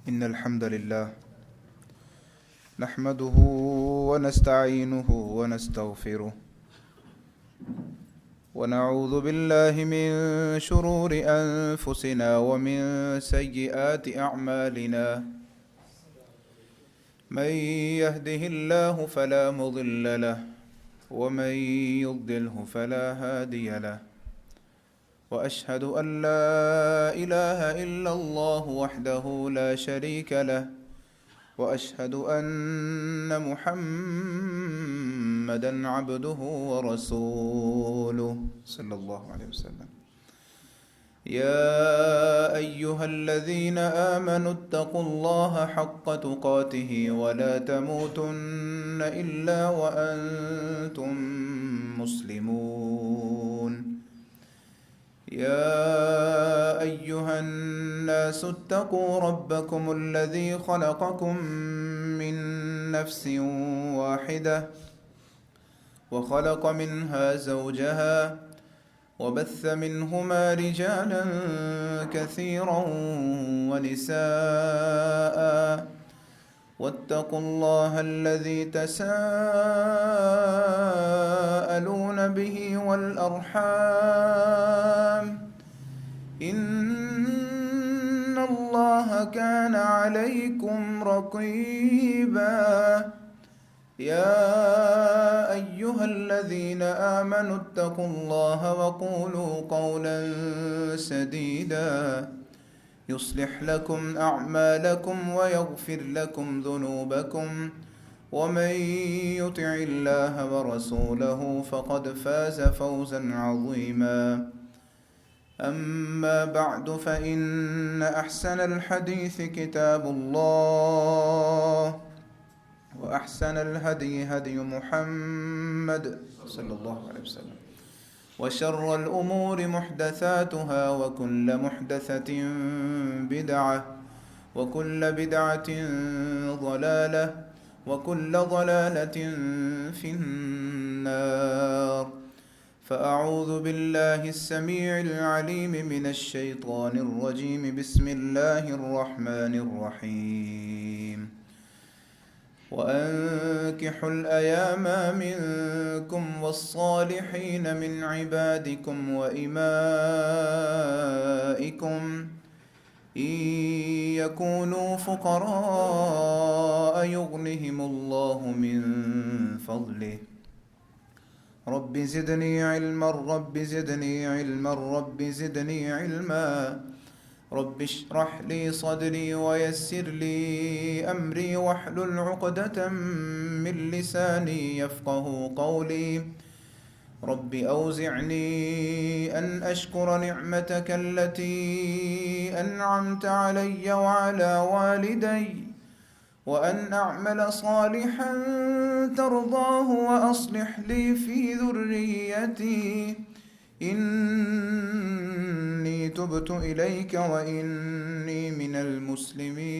إن الحمد لله نحمده ونستعينه ونستغفره ونعوذ بالله من شرور أنفسنا ومن سيئات أعمالنا من يهده الله فلا مضل له ومن يضلله فلا هادي له وأشهد أن لا إله إلا الله وحده لا شريك له وأشهد أن محمدًا عبده ورسوله صلى الله عليه وسلم. يا أيها الذين آمنوا اتقوا الله حق تقاته ولا تموتن إلا وأنتم مسلمون. يا أيها الناس اتقوا ربكم الذي خلقكم من نفس واحدة وخلق منها زوجها وبث منهما رجالا كثيرا ونساء واتقوا الله الذي تساءلون به والأرحام إن الله كان عليكم رقيبا. يا أيها الذين آمنوا اتقوا الله وقولوا قولا سديدا يصلح لكم أعمالكم ويغفر لكم ذنوبكم ومن يطع الله ورسوله فقد فاز فوزا عظيما. أما بعد فإن أحسن الحديث كتاب الله وأحسن الهدي هدي محمد صلى الله عليه وسلم وشر الأمور محدثاتها وكل محدثة بدعة وكل بدعة ضلالة وكل ضلالة في النار. فأعوذ بالله السميع العليم من الشيطان الرجيم. بسم الله الرحمن الرحيم. وأنكحوا الأيام منكم والصالحين من عبادكم وإمائكم إن يكونوا فقراء يغنهم الله من فضله رب زدني علما رب زدني علما رب زدني علما رب اشرح لي صدري ويسر لي أمري واحلل عقدة من لساني يفقه قولي رب أوزعني أن أشكر نعمتك التي أنعمت علي وعلى والدي وأن أعمل صالحا ترضاه وأصلح لي في ذريتي إني تبت إليك وإني من المسلمين.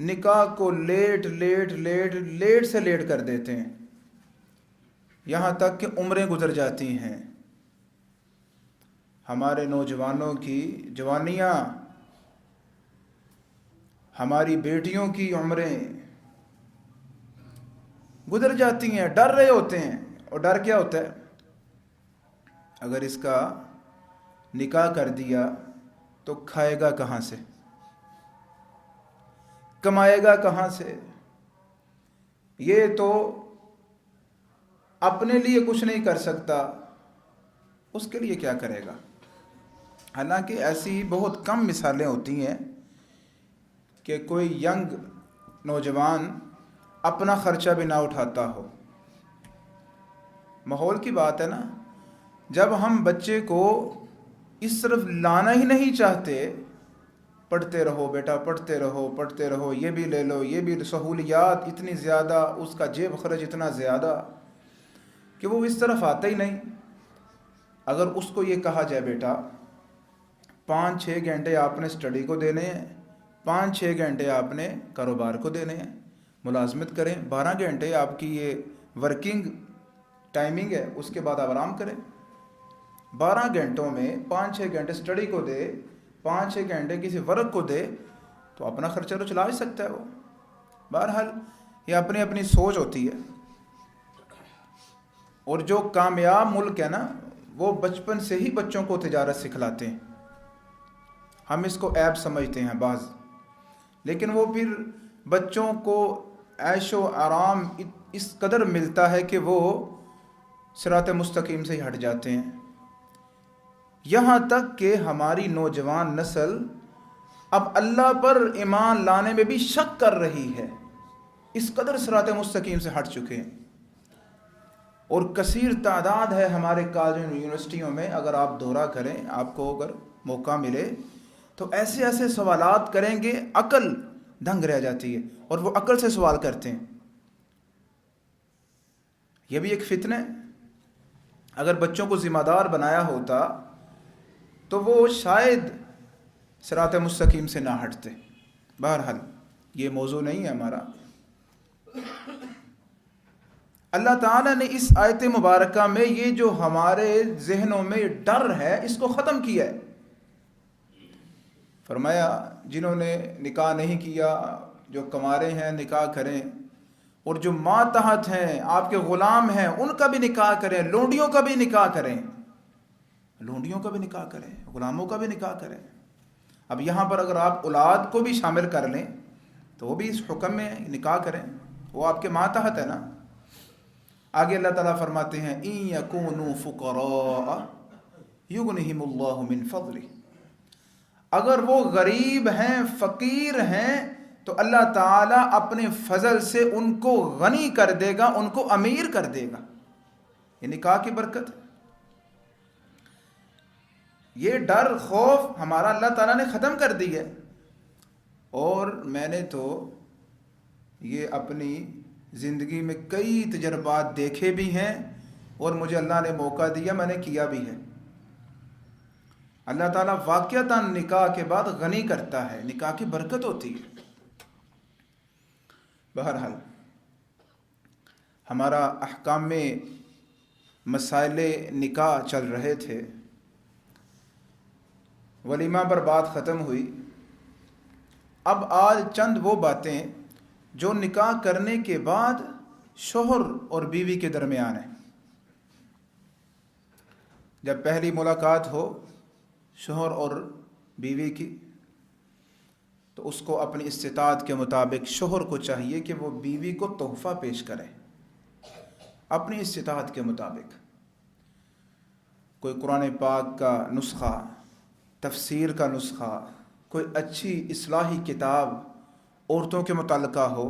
نکاح کو لیٹ سے لیٹ کر دیتے ہیں، یہاں تک کہ عمریں گزر جاتی ہیں۔ ہمارے نوجوانوں کی جوانیاں، ہماری بیٹیوں کی عمریں گزر جاتی ہیں، ڈر رہے ہوتے ہیں۔ اور ڈر کیا ہوتا ہے؟ اگر اس کا نکاح کر دیا تو کھائے گا کہاں سے، کمائے گا کہاں سے، یہ تو اپنے لیے کچھ نہیں کر سکتا، اس کے لیے کیا کرے گا؟ حالانکہ ایسی بہت کم مثالیں ہوتی ہیں کہ کوئی ینگ نوجوان اپنا خرچہ بھی نہ اٹھاتا ہو۔ ماحول کی بات ہے نا، جب ہم بچے کو اس طرف لانا ہی نہیں چاہتے، پڑھتے رہو بیٹا، پڑھتے رہو، یہ بھی لے لو، یہ بھی، سہولیات اتنی زیادہ، اس کا جیب خرچ اتنا زیادہ کہ وہ اس طرف آتا ہی نہیں۔ اگر اس کو یہ کہا جائے بیٹا 5-6 گھنٹے آپ نے اسٹڈی کو دینے ہیں، 5-6 گھنٹے آپ نے کاروبار کو دینے ہیں، ملازمت کریں، 12 گھنٹے آپ کی یہ ورکنگ ٹائمنگ ہے، اس کے بعد آپ آرام کریں، 12 گھنٹوں میں 5-6 گھنٹے اسٹڈی کو دے، 5-6 گھنٹے کسی ورک کو دے، تو اپنا خرچہ تو چلا ہی سکتا ہے وہ۔ بہرحال یہ اپنی اپنی سوچ ہوتی ہے۔ اور جو کامیاب ملک ہے نا، وہ بچپن سے ہی بچوں کو تجارت سکھلاتے ہیں۔ ہم اس کو عیب سمجھتے ہیں بعض، لیکن وہ پھر بچوں کو عیش و آرام اس قدر ملتا ہے کہ وہ صراط مستقیم سے ہی ہٹ جاتے ہیں۔ یہاں تک کہ ہماری نوجوان نسل اب اللہ پر ایمان لانے میں بھی شک کر رہی ہے، اس قدر صراط مستقیم سے ہٹ چکے ہیں۔ اور کثیر تعداد ہے ہمارے کالجوں یونیورسٹیوں میں، اگر آپ دورہ کریں، آپ کو اگر موقع ملے تو ایسے ایسے سوالات کریں گے، عقل دنگ رہ جاتی ہے، اور وہ عقل سے سوال کرتے ہیں۔ یہ بھی ایک فتنہ ہے۔ اگر بچوں کو ذمہ دار بنایا ہوتا تو وہ شاید صراط مستقیم سے نہ ہٹتے۔ بہرحال یہ موضوع نہیں ہے ہمارا۔ اللہ تعالیٰ نے اس آیت مبارکہ میں یہ جو ہمارے ذہنوں میں ڈر ہے، اس کو ختم کیا ہے۔ فرمایا جنہوں نے نکاح نہیں کیا، جو کنوارے ہیں نکاح کریں، اور جو ماتحت ہیں، آپ کے غلام ہیں، ان کا بھی نکاح کریں، لونڈیوں کا بھی نکاح کریں، لونڈیوں کا بھی نکاح کریں، غلاموں کا بھی نکاح کریں۔ اب یہاں پر اگر آپ اولاد کو بھی شامل کر لیں تو وہ بھی اس حکم میں نکاح کریں، وہ آپ کے ماتحت ہے نا۔ آگے اللہ تعالیٰ فرماتے ہیں اِن یکونوا فقراء یغنہم اللہ من فضلہ، اگر وہ غریب ہیں، فقیر ہیں، تو اللہ تعالیٰ اپنے فضل سے ان کو غنی کر دے گا، ان کو امیر کر دے گا۔ یہ نکاح کی برکت ہے۔ یہ ڈر خوف ہمارا اللہ تعالیٰ نے ختم کر دی ہے۔ اور میں نے تو یہ اپنی زندگی میں کئی تجربات دیکھے بھی ہیں، اور مجھے اللہ نے موقع دیا، میں نے کیا بھی ہے۔ اللہ تعالیٰ واقعتاً نکاح کے بعد غنی کرتا ہے، نکاح کی برکت ہوتی ہے۔ بہرحال ہمارا احکام میں مسائل نکاح چل رہے تھے، ولیمہ پر بات ختم ہوئی۔ اب آج چند وہ باتیں جو نکاح کرنے کے بعد شوہر اور بیوی کے درمیان ہیں۔ جب پہلی ملاقات ہو شوہر اور بیوی کی، تو اس کو اپنی استطاعت کے مطابق شوہر کو چاہیے کہ وہ بیوی کو تحفہ پیش کرے، اپنی استطاعت کے مطابق۔ کوئی قرآن پاک کا نسخہ، تفسیر کا نسخہ، کوئی اچھی اصلاحی کتاب عورتوں کے متعلقہ ہو،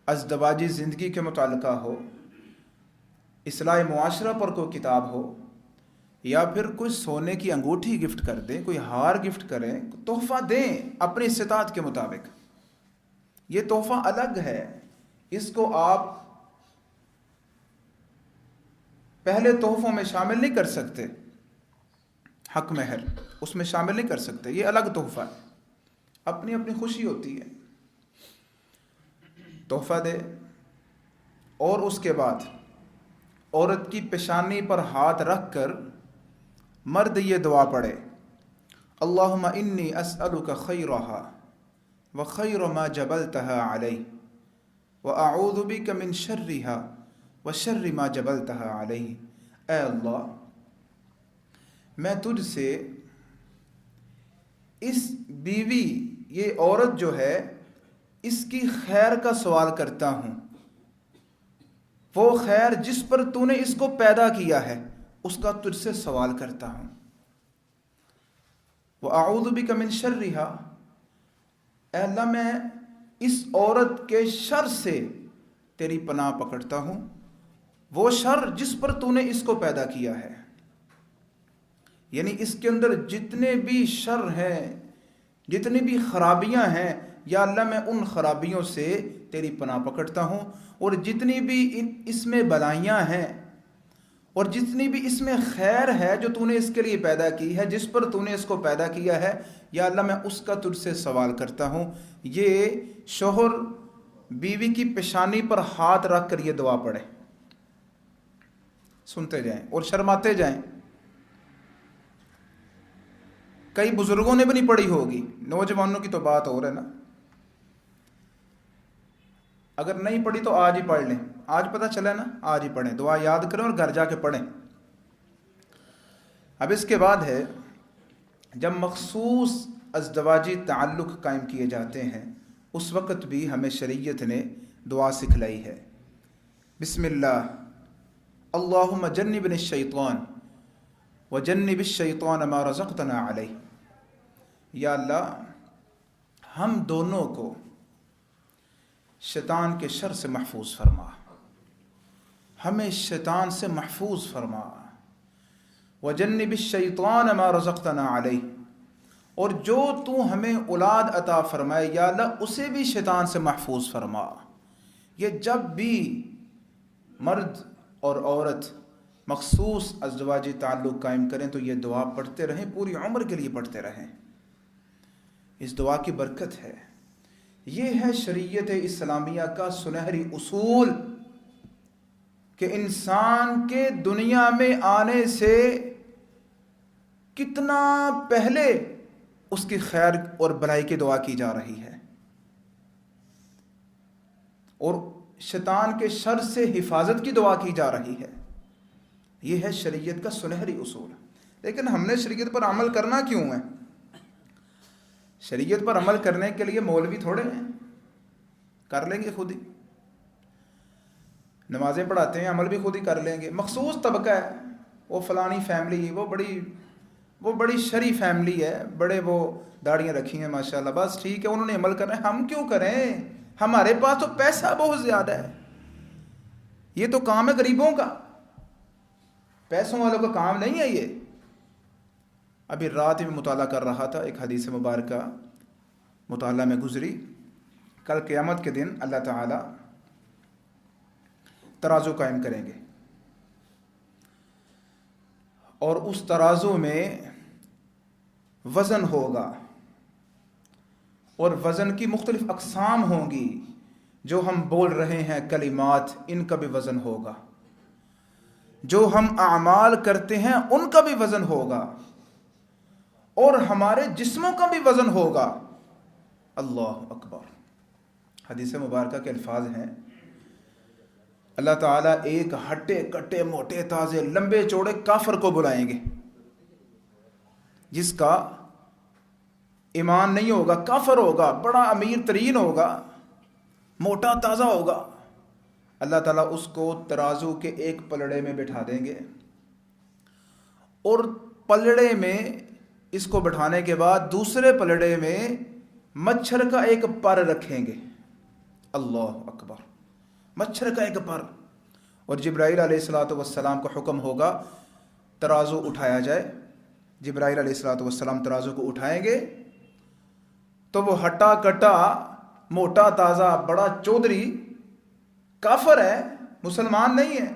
ازدواجی زندگی کے متعلقہ ہو، اصلاح معاشرہ پر کوئی کتاب ہو، یا پھر کوئی سونے کی انگوٹھی گفٹ کر دیں، کوئی ہار گفٹ کریں، تحفہ دیں اپنی استطاعت کے مطابق۔ یہ تحفہ الگ ہے، اس کو آپ پہلے تحفوں میں شامل نہیں کر سکتے۔ حق مہر اس میں شامل نہیں کر سکتے، یہ الگ تحفہ ہے، اپنی اپنی خوشی ہوتی ہے۔ تحفہ دے، اور اس کے بعد عورت کی پیشانی پر ہاتھ رکھ کر مرد یہ دعا پڑھے، اللہم انی اسألک خیرہا وخیر ما جبلتہا علیہ واعوذ بک من شرہا وشر ما جبلتہا علیہ۔ اے اللہ، میں تجھ سے اس بیوی، یہ عورت جو ہے، اس کی خیر کا سوال کرتا ہوں، وہ خیر جس پر تو نے اس کو پیدا کیا ہے اس کا تجھ سے سوال کرتا ہوں۔ وَأَعُوذُ بِكَ مِن شَرِّهَا، اے اللہ میں اس عورت کے شر سے تیری پناہ پکڑتا ہوں، وہ شر جس پر تو نے اس کو پیدا کیا ہے، یعنی اس کے اندر جتنے بھی شر ہیں، جتنی بھی خرابیاں ہیں، یا اللہ میں ان خرابیوں سے تیری پناہ پکڑتا ہوں، اور جتنی بھی اس میں بلائیاں ہیں اور جتنی بھی اس میں خیر ہے جو تو نے اس کے لیے پیدا کی ہے، جس پر تو نے اس کو پیدا کیا ہے، یا اللہ میں اس کا تجھ سے سوال کرتا ہوں۔ یہ شوہر بیوی کی پیشانی پر ہاتھ رکھ کر یہ دعا پڑھے، سنتے جائیں اور شرماتے جائیں۔ کئی بزرگوں نے بھی نہیں پڑھی ہوگی، نوجوانوں کی تو بات اور ہے نا۔ اگر نہیں پڑھی تو آج ہی پڑھ لیں، آج پتہ چلا نا، آج ہی پڑھیں، دعا یاد کریں اور گھر جا کے پڑھیں۔ اب اس کے بعد ہے، جب مخصوص ازدواجی تعلق قائم کیے جاتے ہیں اس وقت بھی ہمیں شریعت نے دعا سکھلائی ہے۔ بسم اللہ، اللہم جنبنا الشیطان وجنب الشیطان ما رزقتنا علیہ۔ یا اللہ، ہم دونوں کو شیطان کے شر سے محفوظ فرما، ہمیں شیطان سے محفوظ فرما، وجنب الشیطان ما رزقتنا علیہ، اور جو تو ہمیں اولاد عطا فرمائے یا اللہ اسے بھی شیطان سے محفوظ فرما۔ یہ جب بھی مرد اور عورت مخصوص ازدواجی تعلق قائم کریں تو یہ دعا پڑھتے رہیں، پوری عمر کے لیے پڑھتے رہیں۔ اس دعا کی برکت ہے۔ یہ ہے شریعت اسلامیہ کا سنہری اصول کہ انسان کے دنیا میں آنے سے کتنا پہلے اس کی خیر اور بھلائی کی دعا کی جا رہی ہے، اور شیطان کے شر سے حفاظت کی دعا کی جا رہی ہے۔ یہ ہے شریعت کا سنہری اصول۔ لیکن ہم نے شریعت پر عمل کرنا کیوں ہے؟ شریعت پر عمل کرنے کے لیے مولوی تھوڑے ہیں، کر لیں گے خود ہی، نمازیں پڑھاتے ہیں، عمل بھی خود ہی کر لیں گے۔ مخصوص طبقہ ہے، وہ فلانی فیملی، وہ بڑی شرعی فیملی ہے، بڑے وہ داڑیاں رکھی ہیں ماشاءاللہ، بس ٹھیک ہے، انہوں نے عمل کرنا ہے، ہم کیوں کریں؟ ہمارے پاس تو پیسہ بہت زیادہ ہے، یہ تو کام ہے غریبوں کا، پیسوں والوں کا کام نہیں ہے یہ۔ ابھی رات میں مطالعہ کر رہا تھا، ایک حدیث مبارکہ مطالعہ میں گزری، کل قیامت کے دن اللہ تعالی ترازو قائم کریں گے، اور اس ترازو میں وزن ہوگا، اور وزن کی مختلف اقسام ہوں گی۔ جو ہم بول رہے ہیں کلمات، ان کا بھی وزن ہوگا، جو ہم اعمال کرتے ہیں ان کا بھی وزن ہوگا، اور ہمارے جسموں کا بھی وزن ہوگا۔ اللہ اکبر۔ حدیث مبارکہ کے الفاظ ہیں، اللہ تعالیٰ ایک ہٹے کٹے موٹے تازے لمبے چوڑے کافر کو بلائیں گے، جس کا ایمان نہیں ہوگا، کافر ہوگا، بڑا امیر ترین ہوگا، موٹا تازہ ہوگا۔ اللہ تعالیٰ اس کو ترازو کے ایک پلڑے میں بٹھا دیں گے، اور پلڑے میں اس کو بٹھانے کے بعد دوسرے پلڑے میں مچھر کا ایک پر رکھیں گے۔ اللہ اکبر، مچھر کا ایک پر، اور جبرائیل علیہ السلام کو حکم ہوگا ترازو اٹھایا جائے۔ جبرائیل علیہ السلام ترازو کو اٹھائیں گے تو وہ ہٹا کٹا موٹا تازہ بڑا چودھری کافر ہے، مسلمان نہیں ہے۔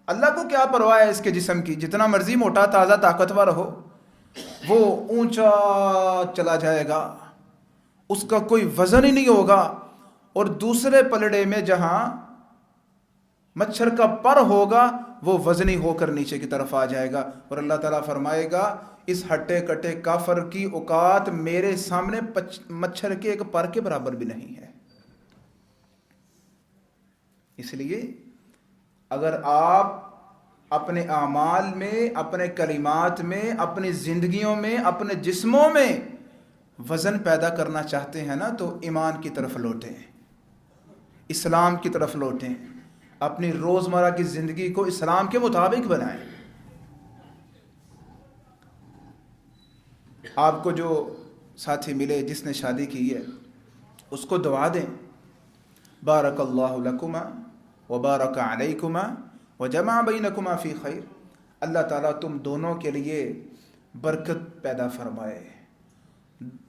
اللہ کو کیا پرواہ ہے اس کے جسم کی، جتنا مرضی موٹا تازہ طاقتور ہو، وہ اونچا چلا جائے گا، اس کا کوئی وزن ہی نہیں ہوگا، اور دوسرے پلڑے میں جہاں مچھر کا پر ہوگا وہ وزنی ہو کر نیچے کی طرف آ جائے گا. اور اللہ تعالیٰ فرمائے گا اس ہٹے کٹے کافر کی اوقات میرے سامنے مچھر کے ایک پر کے برابر بھی نہیں ہے. اس لیے اگر آپ اپنے اعمال میں، اپنے کلمات میں، اپنی زندگیوں میں، اپنے جسموں میں وزن پیدا کرنا چاہتے ہیں نا، تو ایمان کی طرف لوٹیں، اسلام کی طرف لوٹیں، اپنی روزمرہ کی زندگی کو اسلام کے مطابق بنائیں. آپ کو جو ساتھی ملے جس نے شادی کی ہے اس کو دعا دیں، بارک اللہ لکما وبارک علیکما وجمع بینکما فی خیر. اللہ تعالیٰ تم دونوں کے لیے برکت پیدا فرمائے،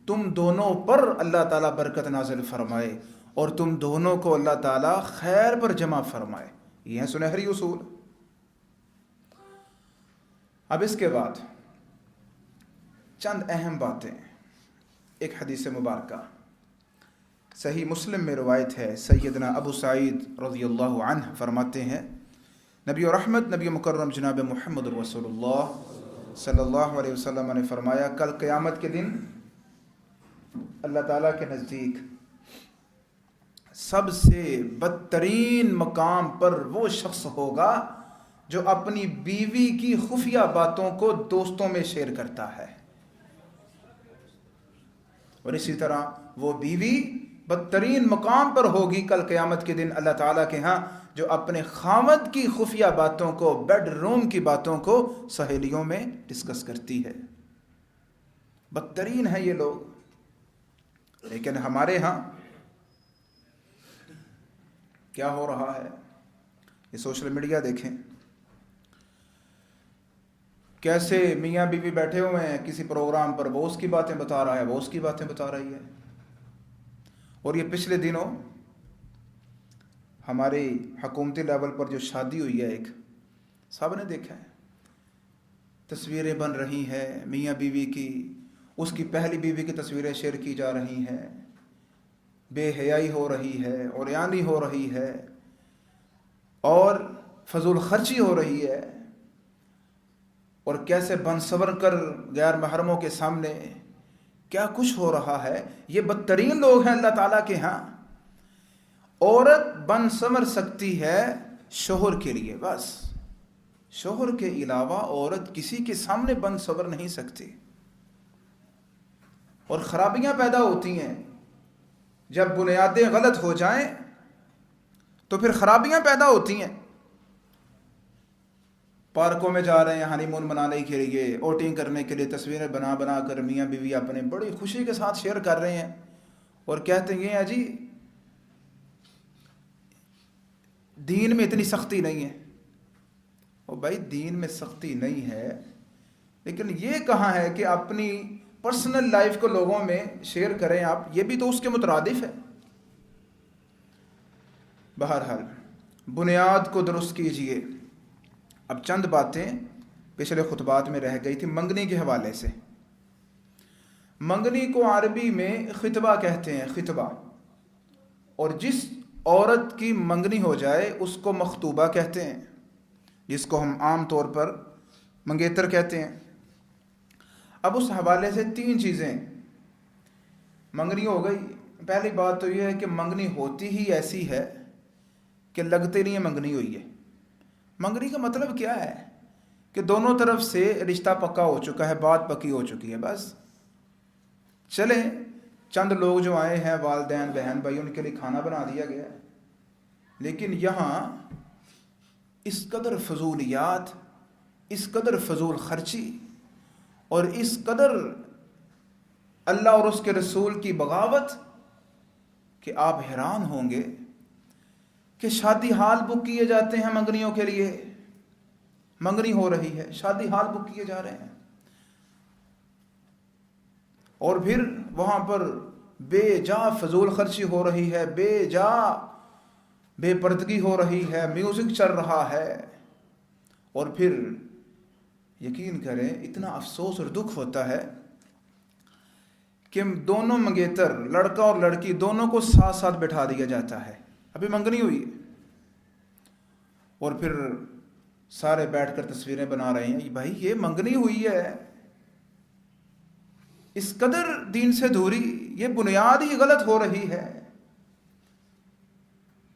تم دونوں پر اللہ تعالیٰ برکت نازل فرمائے، اور تم دونوں کو اللہ تعالیٰ خیر پر جمع فرمائے. یہ ہیں سنہری اصول. اب اس کے بعد چند اہم باتیں. ایک حدیث مبارکہ صحیح مسلم میں روایت ہے، سیدنا ابو سعید رضی اللہ عنہ فرماتے ہیں، نبی و رحمت نبی مکرم جناب محمد رسول اللہ صلی اللہ علیہ وسلم نے فرمایا، کل قیامت کے دن اللہ تعالیٰ کے نزدیک سب سے بدترین مقام پر وہ شخص ہوگا جو اپنی بیوی کی خفیہ باتوں کو دوستوں میں شیئر کرتا ہے. اور اسی طرح وہ بیوی بدترین مقام پر ہوگی کل قیامت کے دن اللہ تعالیٰ کے ہاں جو اپنے خاوند کی خفیہ باتوں کو، بیڈ روم کی باتوں کو سہیلیوں میں ڈسکس کرتی ہے. بدترین ہیں یہ لوگ. لیکن ہمارے ہاں کیا ہو رہا ہے؟ یہ سوشل میڈیا دیکھیں، کیسے میاں بیوی بیٹھے ہوئے ہیں کسی پروگرام پر، وہ اس کی باتیں بتا رہا ہے، وہ اس کی باتیں بتا رہی ہے. اور یہ پچھلے دنوں ہماری حکومتی لیول پر جو شادی ہوئی ہے، ایک سب نے دیکھا ہے، تصویریں بن رہی ہیں میاں بیوی کی، اس کی پہلی بیوی کی تصویریں شیئر کی جا رہی ہیں، بے حیائی ہو رہی ہے، عریانی ہو رہی ہے، اور فضول خرچی ہو رہی ہے. اور کیسے بن سور کر غیر محرموں کے سامنے کیا کچھ ہو رہا ہے. یہ بدترین لوگ ہیں اللہ تعالیٰ کے ہاں. عورت بن سنور سکتی ہے شوہر کے لیے، بس شوہر کے علاوہ عورت کسی کے سامنے بن سنور نہیں سکتی. اور خرابیاں پیدا ہوتی ہیں جب بنیادیں غلط ہو جائیں تو پھر خرابیاں پیدا ہوتی ہیں. پارکوں میں جا رہے ہیں ہنی مون منانے کے لیے، اوٹنگ کرنے کے لیے، تصویریں بنا بنا کر میاں بیوی اپنے بڑی خوشی کے ساتھ شیئر کر رہے ہیں، اور کہتے ہیں جی دین میں اتنی سختی نہیں ہے. اور بھائی دین میں سختی نہیں ہے، لیکن یہ کہاں ہے کہ اپنی پرسنل لائف کو لوگوں میں شیئر کریں آپ، یہ بھی تو اس کے مترادف ہے. بہرحال بنیاد کو درست کیجئے. اب چند باتیں پچھلے خطبات میں رہ گئی تھی منگنی کے حوالے سے. منگنی کو عربی میں خطبہ کہتے ہیں، خطبہ. اور جس عورت کی منگنی ہو جائے اس کو مخطوبہ کہتے ہیں، جس کو ہم عام طور پر منگیتر کہتے ہیں. اب اس حوالے سے تین چیزیں. منگنی ہو گئی. پہلی بات تو یہ ہے کہ منگنی ہوتی ہی ایسی ہے کہ لگتے نہیں منگنی ہوئی ہے. منگنی کا مطلب کیا ہے کہ دونوں طرف سے رشتہ پکا ہو چکا ہے، بات پکی ہو چکی ہے، بس چلیں چند لوگ جو آئے ہیں والدین بہن بھائی ان کے لیے کھانا بنا دیا گیا ہے. لیکن یہاں اس قدر فضولیات، اس قدر فضول خرچی اور اس قدر اللہ اور اس کے رسول کی بغاوت کہ آپ حیران ہوں گے کہ شادی ہال بک کیے جاتے ہیں منگنیوں کے لیے. منگنی ہو رہی ہے، شادی ہال بک کیے جا رہے ہیں، اور پھر وہاں پر بے جا فضول خرچی ہو رہی ہے، بے جا بے پردگی ہو رہی ہے، میوزک چل رہا ہے. اور پھر یقین کریں اتنا افسوس اور دکھ ہوتا ہے کہ دونوں منگیتر لڑکا اور لڑکی دونوں کو ساتھ ساتھ بٹھا دیا جاتا ہے، ابھی منگنی ہوئی ہے، اور پھر سارے بیٹھ کر تصویریں بنا رہے ہیں، بھائی یہ منگنی ہوئی ہے، اس قدر دین سے دوری، یہ بنیاد ہی غلط ہو رہی ہے،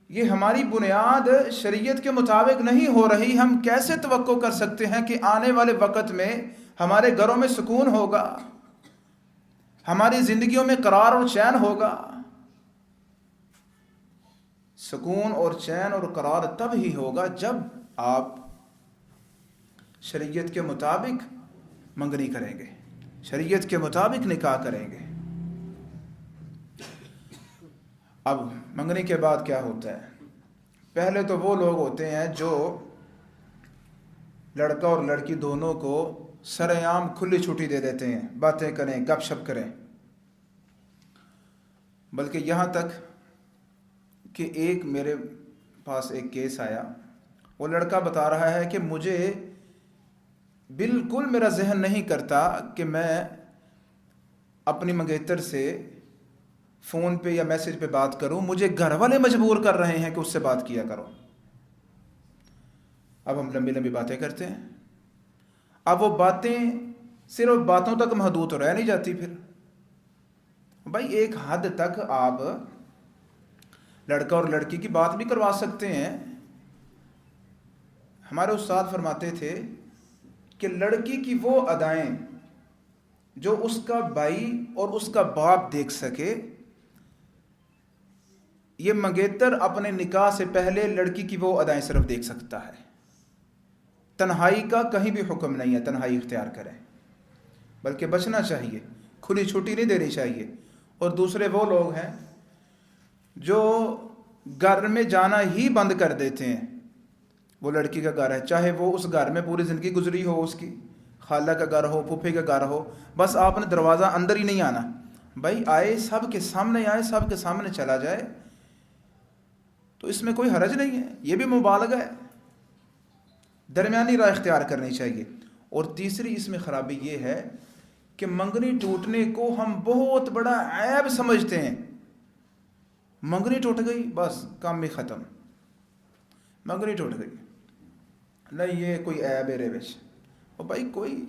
یہ ہماری بنیاد شریعت کے مطابق نہیں ہو رہی۔ ہم کیسے توقع کر سکتے ہیں کہ آنے والے وقت میں ہمارے گھروں میں سکون ہوگا، ہماری زندگیوں میں قرار اور چین ہوگا؟ سکون اور چین اور قرار تب ہی ہوگا جب آپ شریعت کے مطابق منگنی کریں گے، شریعت کے مطابق نکاح کریں گے۔ اب منگنی کے بعد کیا ہوتا ہے؟ پہلے تو وہ لوگ ہوتے ہیں جو لڑکا اور لڑکی دونوں کو سر عام کھلی چھٹی دے دیتے ہیں، باتیں کریں، گپ شپ کریں، بلکہ یہاں تک کہ ایک میرے پاس ایک کیس آیا، وہ لڑکا بتا رہا ہے کہ مجھے بالکل میرا ذہن نہیں کرتا کہ میں اپنی منگیتر سے فون پہ یا میسج پہ بات کروں، مجھے گھر والے مجبور کر رہے ہیں کہ اس سے بات کیا کرو۔ اب ہم لمبی لمبی باتیں کرتے ہیں، اب وہ باتیں صرف باتوں تک محدود رہ نہیں جاتی، پھر بھائی ایک حد تک آپ لڑکا اور لڑکی کی بات بھی کروا سکتے ہیں۔ ہمارے استاد فرماتے تھے کہ لڑکی کی وہ ادائیں جو اس کا بھائی اور اس کا باپ دیکھ سکے، یہ منگیتر اپنے نکاح سے پہلے لڑکی کی وہ ادائیں صرف دیکھ سکتا ہے۔ تنہائی کا کہیں بھی حکم نہیں ہے، تنہائی اختیار کریں، بلکہ بچنا چاہیے، کھلی چھٹی نہیں دینی چاہیے۔ اور دوسرے وہ لوگ ہیں جو گھر میں جانا ہی بند کر دیتے ہیں۔ وہ لڑکی کا گھر ہے، چاہے وہ اس گھر میں پوری زندگی گزری ہو، اس کی خالہ کا گھر ہو، پھوپھے کا گھر ہو، بس آپ نے دروازہ اندر ہی نہیں آنا، بھائی آئے سب کے سامنے، آئے سب کے سامنے چلا جائے تو اس میں کوئی حرج نہیں ہے، یہ بھی مبالغہ ہے۔ درمیانی راہ اختیار کرنی چاہیے۔ اور تیسری اس میں خرابی یہ ہے کہ منگنی ٹوٹنے کو ہم بہت بڑا عیب سمجھتے ہیں۔ منگنی ٹوٹ گئی بس کام بھی ختم، منگنی ٹوٹ گئی، نہیں یہ کوئی عیب ہے روش، اور بھائی کوئی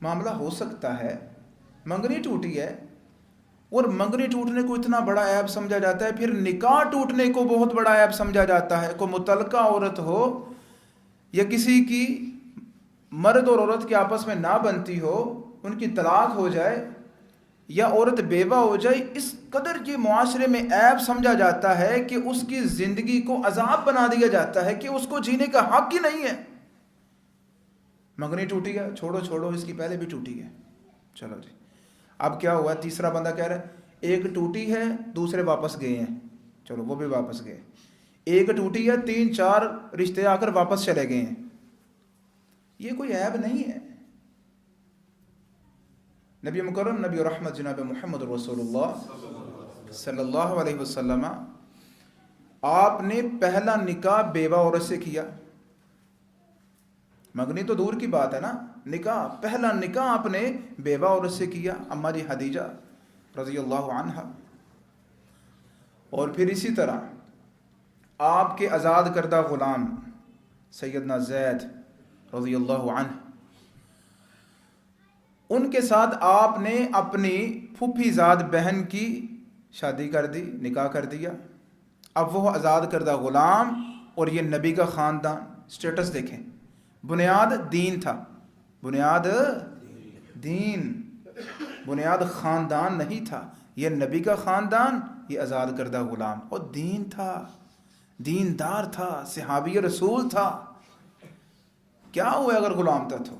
معاملہ ہو سکتا ہے، منگنی ٹوٹی ہے، اور منگنی ٹوٹنے کو اتنا بڑا عیب سمجھا جاتا ہے، پھر نکاح ٹوٹنے کو بہت بڑا عیب سمجھا جاتا ہے۔ کوئی متعلقہ عورت ہو یا کسی کی مرد اور عورت کے آپس میں نہ بنتی ہو، ان کی طلاق ہو جائے یا عورت بیوہ ہو جائے، اس قدر یہ معاشرے میں عیب سمجھا جاتا ہے کہ اس کی زندگی کو عذاب بنا دیا جاتا ہے کہ اس کو جینے کا حق ہی نہیں ہے۔ منگنی ٹوٹی ہے، چھوڑو اس کی پہلے بھی ٹوٹی ہے، چلو جی اب کیا ہوا؟ تیسرا بندہ کہہ رہا ہے ایک ٹوٹی ہے، دوسرے واپس گئے ہیں، چلو وہ بھی واپس گئے، ایک ٹوٹی ہے، 3-4 رشتے آ کر واپس چلے گئے ہیں، یہ کوئی عیب نہیں ہے۔ نبی مکرم نبی رحمت جناب محمد رسول اللہ صلی اللہ علیہ وسلم، آپ نے پہلا نکاح بیوہ عورت سے کیا، منگنی تو دور کی بات ہے نا، نکاح پہلا نکاح آپ نے بیوہ عورت سے کیا، اماں جی خدیجہ رضی اللہ عنہا۔ اور پھر اسی طرح آپ کے آزاد کردہ غلام سیدنا زید رضی اللہ عنہ، ان کے ساتھ آپ نے اپنی پھوپھی زاد بہن کی شادی کر دی، نکاح کر دیا۔ اب وہ آزاد کردہ غلام اور یہ نبی کا خاندان، سٹیٹس دیکھیں، بنیاد دین تھا، بنیاد دین، بنیاد خاندان نہیں تھا، یہ نبی کا خاندان، یہ آزاد کردہ غلام، اور دین تھا، دیندار تھا، صحابی رسول تھا۔ کیا ہوا اگر غلام تھا تو؟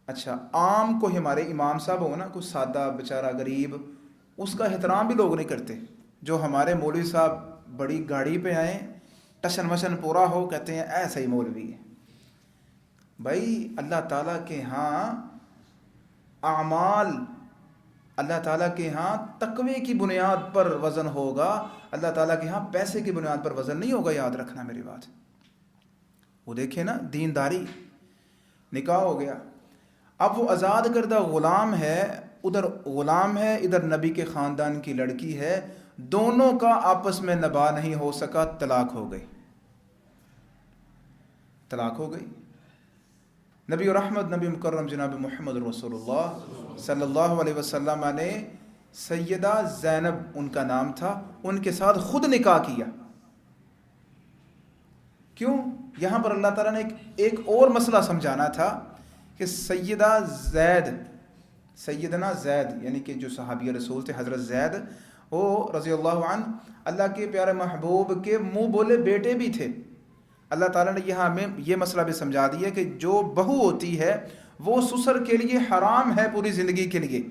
اچھا عام کو ہمارے امام صاحب ہو نا، کوئی سادہ بیچارہ غریب، اس کا احترام بھی لوگ نہیں کرتے۔ جو ہمارے مولوی صاحب بڑی گاڑی پہ آئیں، ٹشن وشن پورا ہو، کہتے ہیں ایسا ہی مولوی ہے۔ بھائی اللہ تعالیٰ کے ہاں اعمال، اللہ تعالیٰ کے ہاں تقوی کی بنیاد پر وزن ہوگا، اللہ تعالیٰ کے ہاں پیسے کی بنیاد پر وزن نہیں ہوگا، یاد رکھنا میری بات۔ وہ دیکھیں نا، دینداری، نکاح ہو گیا۔ اب وہ آزاد کردہ غلام ہے، ادھر غلام ہے، ادھر نبی کے خاندان کی لڑکی ہے، دونوں کا آپس میں نباہ نہیں ہو سکا، طلاق ہو گئی، طلاق ہو گئی۔ نبی رحمت، نبی مکرم جناب محمد رسول اللہ صلی اللہ علیہ وسلم نے سیدہ زینب ان کا نام تھا، ان کے ساتھ خود نکاح کیا۔ کیوں؟ یہاں پر اللہ تعالیٰ نے ایک اور مسئلہ سمجھانا تھا کہ سیدنا زید یعنی کہ جو صحابی رسول تھے حضرت زید، وہ رضی اللہ عنہ اللہ کے پیارے محبوب کے منہ بولے بیٹے بھی تھے۔ اللہ تعالیٰ نے یہاں ہمیں یہ مسئلہ بھی سمجھا دیا کہ جو بہو ہوتی ہے وہ سسر کے لیے حرام ہے پوری زندگی کے لیے،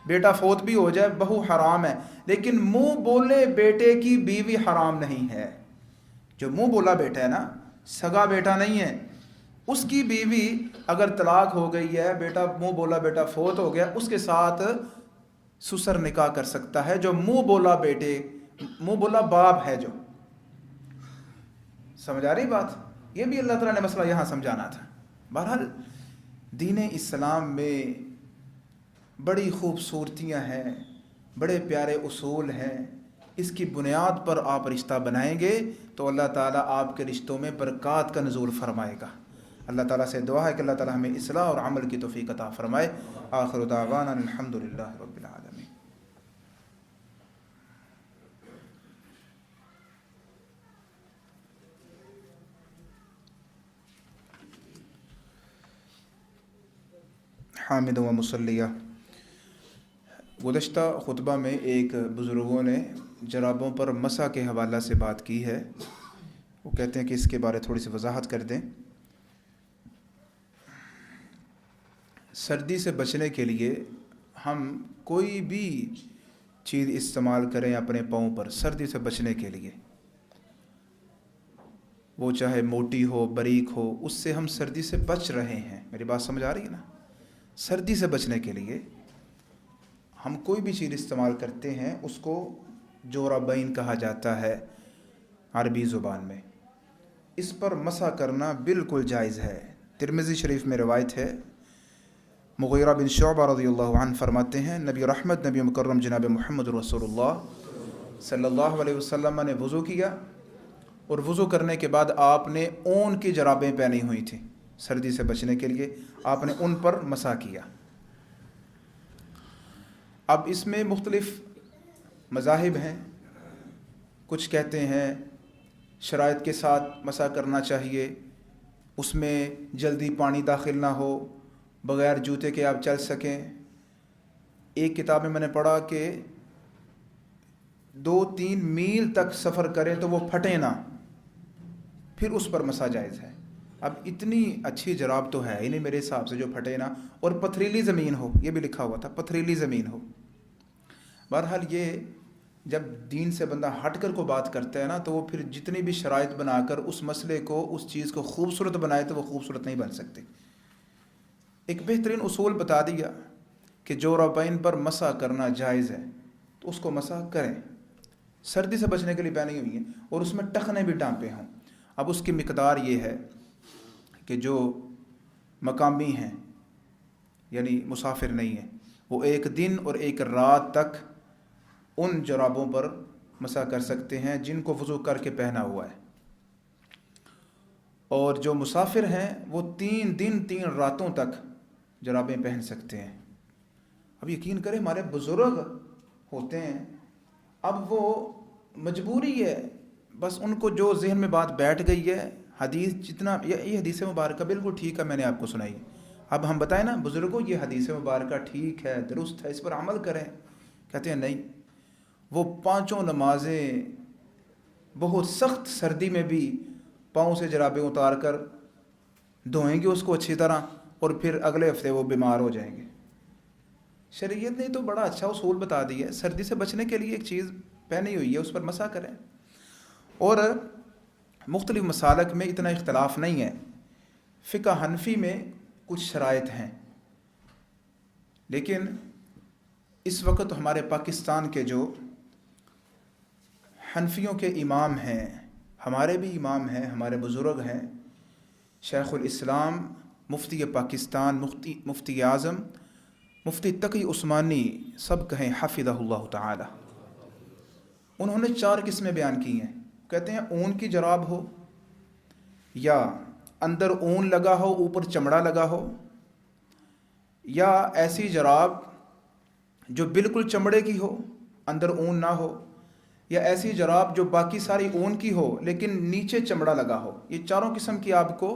بیٹا فوت بھی ہو جائے بہو حرام ہے، لیکن منہ بولے بیٹے کی بیوی حرام نہیں ہے۔ جو منہ بولا بیٹا ہے نا، سگا بیٹا نہیں ہے، اس کی بیوی اگر طلاق ہو گئی ہے، بیٹا منہ بولا بیٹا فوت ہو گیا، اس کے ساتھ سسر نکاح کر سکتا ہے، جو منہ بولا بیٹے، منہ بولا باپ ہے۔ جو سمجھ آ رہی بات؟ یہ بھی اللہ تعالیٰ نے مسئلہ یہاں سمجھانا تھا۔ بہرحال دین اسلام میں بڑی خوبصورتیاں ہیں، بڑے پیارے اصول ہیں، اس کی بنیاد پر آپ رشتہ بنائیں گے تو اللہ تعالیٰ آپ کے رشتوں میں برکات کا نزول فرمائے گا۔ اللہ تعالیٰ سے دعا ہے کہ اللہ تعالیٰ ہمیں اصلاح اور عمل کی توفیق عطا فرمائے۔ آخر دعوانا الحمدللہ رب العالمین۔ حامد و مصلیہ۔ گزشتہ خطبہ میں ایک بزرگوں نے جرابوں پر مسح کے حوالہ سے بات کی ہے، وہ کہتے ہیں کہ اس کے بارے تھوڑی سی وضاحت کر دیں۔ سردی سے بچنے کے لیے ہم کوئی بھی چیز استعمال کریں اپنے پاؤں پر سردی سے بچنے کے لیے، وہ چاہے موٹی ہو باریک ہو، اس سے ہم سردی سے بچ رہے ہیں۔ میری بات سمجھ آ رہی ہے نا؟ سردی سے بچنے کے لیے ہم کوئی بھی چیز استعمال کرتے ہیں، اس کو جورابین کہا جاتا ہے عربی زبان میں۔ اس پر مسح کرنا بالکل جائز ہے۔ ترمذی شریف میں روایت ہے، مغیرہ بن شعبہ رضی اللہ عنہ فرماتے ہیں، نبی رحمت، نبی مکرم جناب محمد رسول اللہ صلی اللہ علیہ وسلم نے وضو کیا، اور وضو کرنے کے بعد آپ نے اون کی جرابیں پہنی ہوئی تھیں، سردی سے بچنے کے لیے آپ نے ان پر مسح کیا۔ اب اس میں مختلف مذاہب ہیں، کچھ کہتے ہیں شرائط کے ساتھ مسح کرنا چاہیے، اس میں جلدی پانی داخل نہ ہو، بغیر جوتے کے آپ چل سکیں۔ ایک کتاب میں نے پڑھا کہ 2-3 میل تک سفر کریں تو وہ پھٹے نہ، پھر اس پر مسح جائز ہے۔ اب اتنی اچھی جراب تو ہے ہی نہیں میرے حساب سے جو پھٹے نہ، اور پتھریلی زمین ہو، یہ بھی لکھا ہوا تھا پتھریلی زمین ہو۔ بہرحال یہ جب دین سے بندہ ہٹ کر کو بات کرتا ہے نا، تو وہ پھر جتنی بھی شرائط بنا کر اس مسئلے کو، اس چیز کو خوبصورت بنائے تو وہ خوبصورت نہیں بن سکتے۔ ایک بہترین اصول بتا دیا کہ جورابین پر مسح کرنا جائز ہے، تو اس کو مسح کریں، سردی سے بچنے کے لیے پہنی ہوئی ہیں، اور اس میں ٹخنے بھی ٹانپے ہوں۔ اب اس کی مقدار یہ ہے کہ جو مقامی ہیں یعنی مسافر نہیں ہیں، وہ 1 دن اور 1 رات تک ان جرابوں پر مسح کر سکتے ہیں جن کو وضو کر کے پہنا ہوا ہے، اور جو مسافر ہیں وہ 3 دن 3 راتوں تک جرابیں پہن سکتے ہیں۔ اب یقین کریں ہمارے بزرگ ہوتے ہیں، اب وہ مجبوری ہے، بس ان کو جو ذہن میں بات بیٹھ گئی ہے، حدیث جتنا یہ حدیث مبارکہ بالکل ٹھیک ہے، میں نے آپ کو سنائی، اب ہم بتائیں نا بزرگوں یہ حدیث مبارکہ ٹھیک ہے، درست ہے، اس پر عمل کریں، کہتے ہیں نہیں، وہ 5 نمازیں بہت سخت سردی میں بھی پاؤں سے جرابیں اتار کر دھوئیں گے اس کو اچھی طرح، اور پھر اگلے ہفتے وہ بیمار ہو جائیں گے۔ شریعت نے تو بڑا اچھا اصول بتا دیا ہے، سردی سے بچنے کے لیے ایک چیز پہنی ہوئی ہے، اس پر مسح کریں۔ اور مختلف مسالک میں اتنا اختلاف نہیں ہے، فقہ حنفی میں کچھ شرائط ہیں، لیکن اس وقت ہمارے پاکستان کے جو حنفیوں کے امام ہیں، ہمارے بھی امام ہیں، ہمارے بزرگ ہیں، شیخ الاسلام مفتی پاکستان، مفتی اعظم مفتی تقی عثمانی، سب کہیں حفظہ اللہ تعالی، انہوں نے 4 قسمیں بیان کی ہیں. کہتے ہیں اون کی جراب ہو، یا اندر اون لگا ہو اوپر چمڑا لگا ہو، یا ایسی جراب جو بالکل چمڑے کی ہو اندر اون نہ ہو، یا ایسی جراب جو باقی ساری اون کی ہو لیکن نیچے چمڑا لگا ہو. یہ 4 قسم کی آپ کو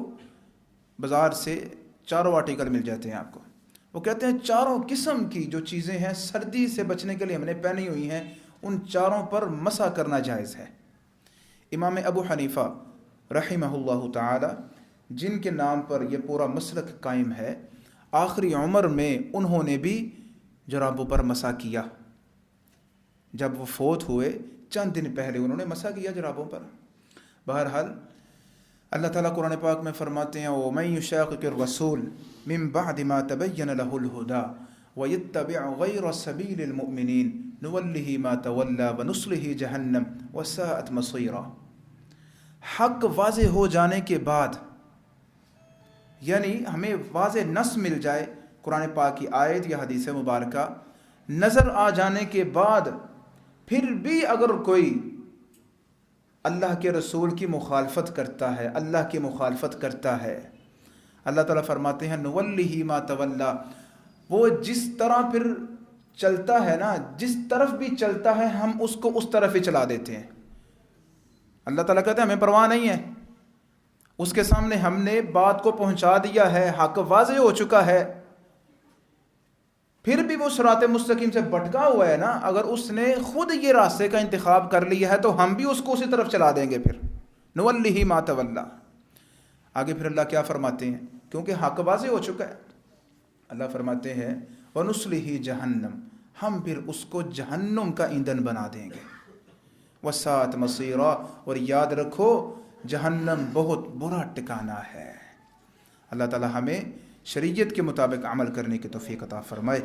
بازار سے 4 آرٹیکل مل جاتے ہیں آپ کو. وہ کہتے ہیں 4 قسم کی جو چیزیں ہیں سردی سے بچنے کے لیے ہم نے پہنی ہوئی ہیں، ان 4 پر مسح کرنا جائز ہے. امام ابو حنیفہ رحمہ اللہ تعالی، جن کے نام پر یہ پورا مسلک قائم ہے، آخری عمر میں انہوں نے بھی جرابوں پر مسح کیا. جب وہ فوت ہوئے چند دن پہلے انہوں نے مسح کیا جرابوں پر. بہرحال اللہ تعالیٰ قرآن پاک میں فرماتے ہیں وَمَن يُشَاقِقِ الرَّسُولِ مِن بَعْدِ مَا تَبَيَّنَ لَهُ الْهُدَى وَيَتَّبِعْ غَيْرَ سَبِيلِ الْمُؤْمِنِينَ نُوَلِّهِ مَا تَوَلَّى وَنُصْلِهِ جَهَنَّمَ وَسَاءَتْ مَصِيرًا. حق واضح ہو جانے کے بعد، یعنی ہمیں واضح نص مل جائے، قرآن پاک کی آیت یا حدیث مبارکہ نظر آ جانے کے بعد پھر بھی اگر کوئی اللہ کے رسول کی مخالفت کرتا ہے، اللہ کی مخالفت کرتا ہے، اللہ تعالیٰ فرماتے ہیں نُوَلِّهِ مَا تَوَلَّى، وہ جس طرح پھر چلتا ہے نا، جس طرف بھی چلتا ہے ہم اس کو اس طرف ہی چلا دیتے ہیں. اللہ تعالیٰ کہتے ہیں ہمیں پرواہ نہیں ہے، اس کے سامنے ہم نے بات کو پہنچا دیا ہے، حق واضح ہو چکا ہے، پھر بھی وہ صراط مستقیم سے بھٹکا ہوا ہے نا، اگر اس نے خود یہ راستے کا انتخاب کر لیا ہے تو ہم بھی اس کو اسی طرف چلا دیں گے. پھر نُوَلِّهِ مَا تَوَلَّى. آگے پھر اللہ کیا فرماتے ہیں، کیونکہ حق واضح ہو چکا ہے، اللہ فرماتے ہیں وَنُصْلِهِ جَهَنَّمَ، ہم پھر اس کو جہنم کا ایندھن بنا دیں گے. وَسَاءَتْ مَصِيرًا، اور یاد رکھو جہنم بہت برا ٹھکانہ ہے. اللہ تعالی ہمیں شریعت کے مطابق عمل کرنے کی توفیق عطا فرمائے.